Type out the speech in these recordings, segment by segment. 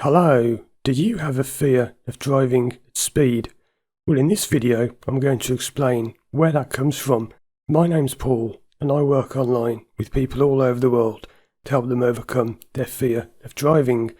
Hello, do you have a fear of driving at speed? Well, in this video, I'm going to explain where that comes from. My name's Paul, and I work online with people all over the world to help them overcome their fear of driving.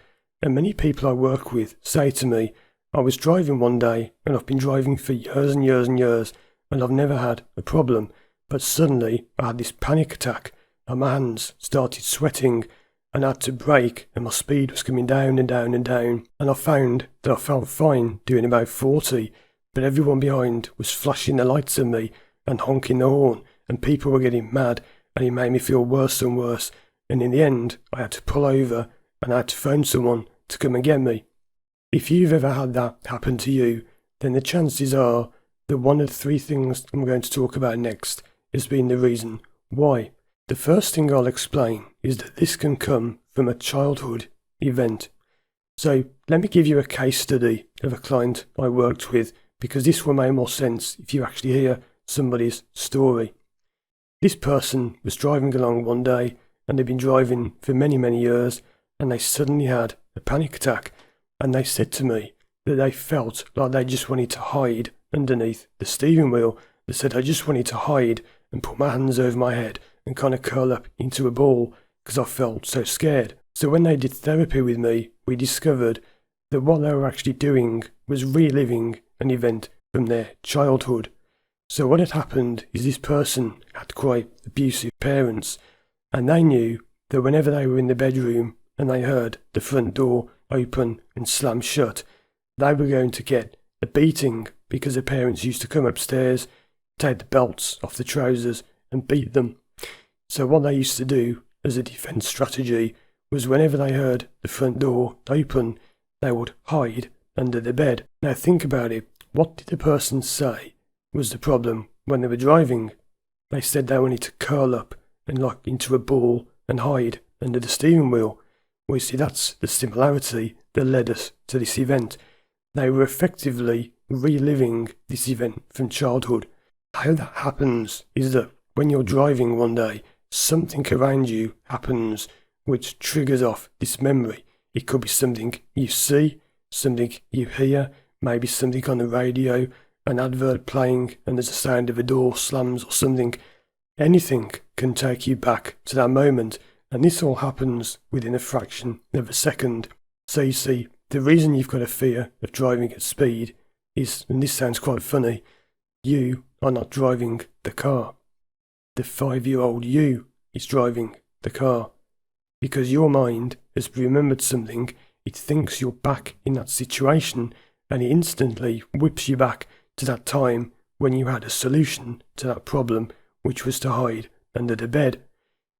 And many people I work with say to me, I was driving one day, and I've been driving for years and years and years, and I've never had a problem. But suddenly, I had this panic attack, and my hands started sweating, and I had to brake, and my speed was coming down and down and down, and I found that I felt fine doing about 40, but everyone behind was flashing the lights at me and honking the horn, and people were getting mad, and it made me feel worse and worse, and in the end I had to pull over and I had to phone someone to come and get me. If you've ever had that happen to you, then the chances are that one of the three things I'm going to talk about next has been the reason why. The first thing I'll explain is that this can come from a childhood event. So let me give you a case study of a client I worked with, because this will make more sense if you actually hear somebody's story. This person was driving along one day, and they'd been driving for many, many years, and they suddenly had a panic attack, and they said to me that they felt like they just wanted to hide underneath the steering wheel. They said, I just wanted to hide and put my hands over my head and kind of curl up into a ball because I felt so scared. So when they did therapy with me, we discovered that what they were actually doing was reliving an event from their childhood. So what had happened is this person had quite abusive parents, and they knew that whenever they were in the bedroom and they heard the front door open and slam shut, they were going to get a beating, because the parents used to come upstairs, take the belts off the trousers and beat them. So what they used to do as a defence strategy was whenever they heard the front door open, they would hide under the bed. Now think about it. What did the person say was the problem when they were driving? They said they wanted to curl up and lock into a ball and hide under the steering wheel. Well, you see, that's the similarity that led us to this event. They were effectively reliving this event from childhood. How that happens is that when you're driving one day, something around you happens which triggers off this memory. It could be something you see, something you hear, maybe something on the radio, an advert playing and there's a sound of a door slams or something. Anything can take you back to that moment, and this all happens within a fraction of a second. So you see, the reason you've got a fear of driving at speed is, and this sounds quite funny, you are not driving the car. The 5-year-old you is driving the car, because your mind has remembered something. It thinks you're back in that situation, and it instantly whips you back to that time when you had a solution to that problem, which was to hide under the bed.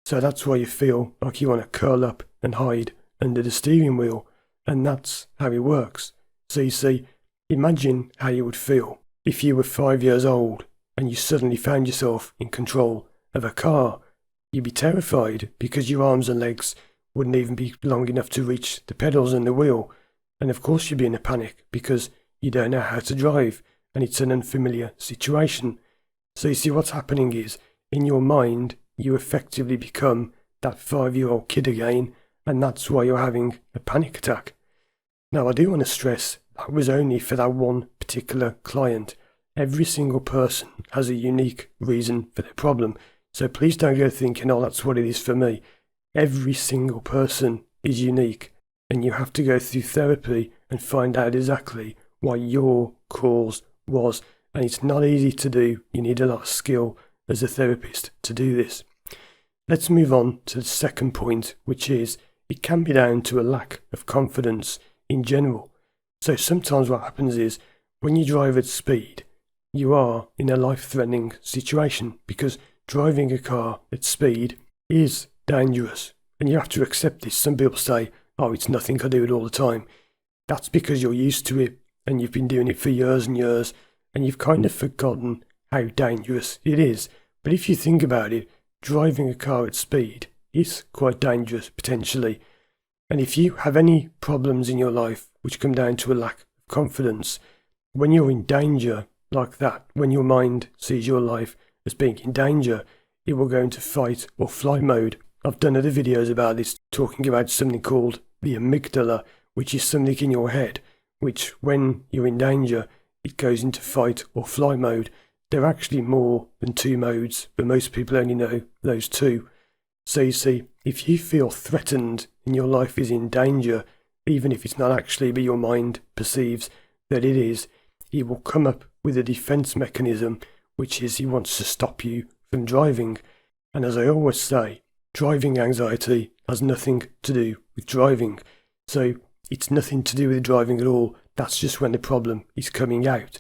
So that's why you feel like you want to curl up and hide under the steering wheel, and that's how it works. So you see, imagine how you would feel if you were 5 years old and you suddenly found yourself in control of a car. You'd be terrified, because your arms and legs wouldn't even be long enough to reach the pedals and the wheel. And of course you'd be in a panic, because you don't know how to drive, and it's an unfamiliar situation. So you see, what's happening is, in your mind, you effectively become that 5-year-old kid again, and that's why you're having a panic attack. Now, I do want to stress that was only for that one particular client. Every single person has a unique reason for their problem. So please don't go thinking, oh, that's what it is for me. Every single person is unique, and you have to go through therapy and find out exactly what your cause was. And it's not easy to do. You need a lot of skill as a therapist to do this. Let's move on to the second point, which is it can be down to a lack of confidence in general. So sometimes what happens is, when you drive at speed, you are in a life-threatening situation, because driving a car at speed is dangerous, and you have to accept this. Some people say, oh, it's nothing, I do it all the time. That's because you're used to it, and you've been doing it for years and years, and you've kind of forgotten how dangerous it is. But if you think about it, driving a car at speed is quite dangerous, potentially. And if you have any problems in your life which come down to a lack of confidence, when you're in danger like that, when your mind sees your life as being in danger, it will go into fight or flight mode. I've done other videos about this, talking about something called the amygdala, which is something in your head, which when you're in danger, it goes into fight or flight mode. There are actually more than two modes, but most people only know those two. So you see, if you feel threatened and your life is in danger, even if it's not actually, but your mind perceives that it is, it will come up with a defense mechanism, which is he wants to stop you from driving. And as I always say, driving anxiety has nothing to do with driving. So it's nothing to do with driving at all. That's just when the problem is coming out.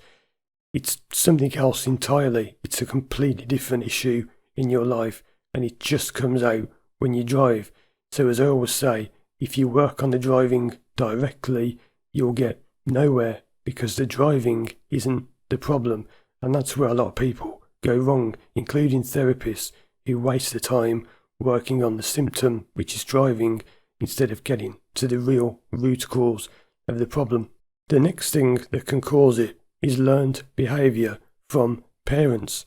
It's something else entirely. It's a completely different issue in your life, and it just comes out when you drive. So as I always say, if you work on the driving directly, you'll get nowhere, because the driving isn't the problem. And that's where a lot of people go wrong, including therapists who waste the time working on the symptom, which is driving, instead of getting to the real root cause of the problem. The next thing that can cause it is learned behaviour from parents.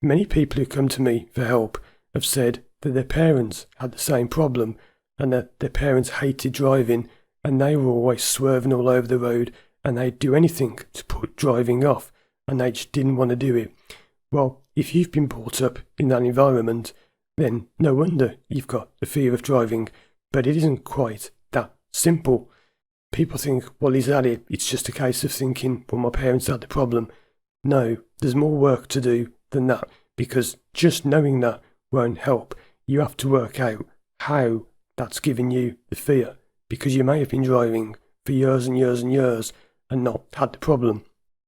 Many people who come to me for help have said that their parents had the same problem, and that their parents hated driving, and they were always swerving all over the road, and they'd do anything to put driving off, and they just didn't want to do it. Well, if you've been brought up in that environment, then no wonder you've got the fear of driving. But it isn't quite that simple. People think, well, is that it? It's just a case of thinking, well, my parents had the problem. No, there's more work to do than that, because just knowing that won't help. You have to work out how that's giving you the fear, because you may have been driving for years and years and years and not had the problem.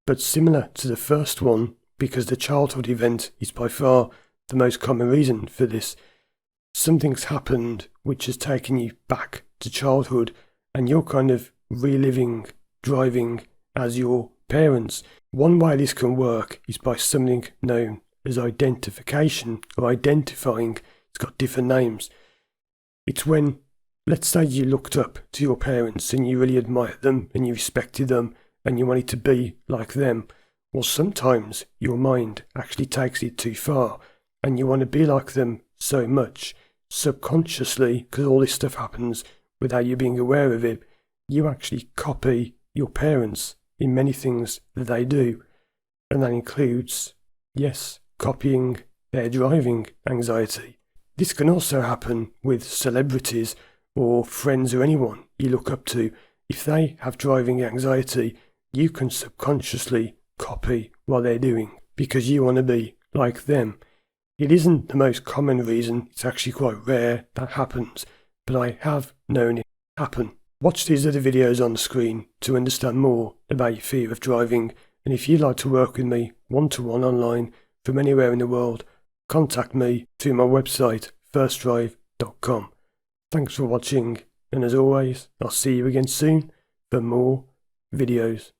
But similar to the first one, because the childhood event is by far the most common reason for this, something's happened which has taken you back to childhood, and you're kind of reliving driving as your parents. One way this can work is by something known as identification, or identifying. It's got different names. It's when, let's say you looked up to your parents and you really admired them and you respected them and you wanted to be like them. Well, sometimes your mind actually takes it too far, and you want to be like them so much, subconsciously, because all this stuff happens without you being aware of it, you actually copy your parents in many things that they do. And that includes, yes, copying their driving anxiety. This can also happen with celebrities or friends or anyone you look up to. If they have driving anxiety, you can subconsciously copy what they're doing because you want to be like them. It isn't the most common reason, it's actually quite rare that happens, but I have known it happen. Watch these other videos on the screen to understand more about your fear of driving, and if you'd like to work with me one-to-one online from anywhere in the world, contact me through my website firstdrive.com. Thanks for watching, and as always, I'll see you again soon for more videos.